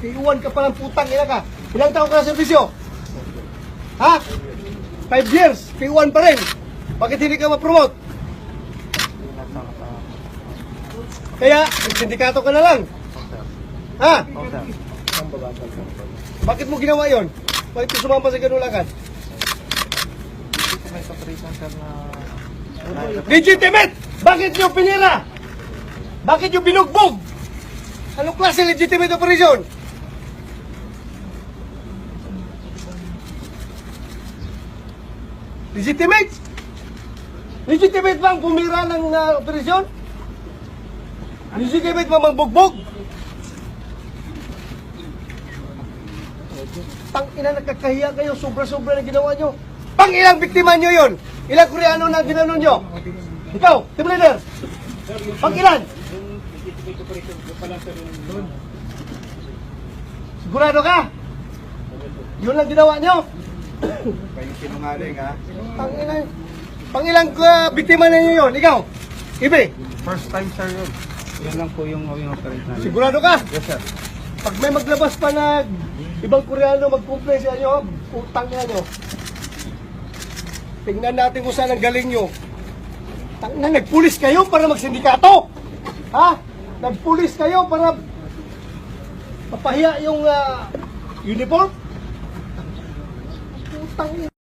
K1 ka palang putang ina ka. Ilang taon ka na servisyo? Ha? 5 years, K1 pa rin. Bakit hindi ka ma-promote? Kaya, sindikato ka na lang. Ha? Bakit mo ginawa yon? Bakit mo sumama sa ganun lakad? Legitimate! Bakit nyo pinira? Bakit nyo binugbog? Anong klase legitimate operation? Legitimate? Legitimate ba ang pumira ng operasyon? Legitimate ba magbugbog? Tang-ina, nagkakahiya kayo, sobra-sobra na ginawa nyo. Pang-ilang biktima nyo yun? Ilang Koreano na ginanon nyo? Ikaw, team leader. Pang-ilan? Sigurado ka? Yun lang ginawa nyo? Kayong sinungaling, ha? Pang-ilan? Pang-ilang biktima na nyo yun? Ikaw? Ibe? First time, sir, yun. Yan lang po yung operate natin. Sigurado ka? Yes, sir. Pag may maglabas pa na ibang Koreano mag-complain sa inyo, utang na nyo. Tingnan natin kung saan ang galing nyo. Tangina, nagpulis kayo para magsindikato? Ha? Nagpulis kayo para mapahiya yung uniform? Utang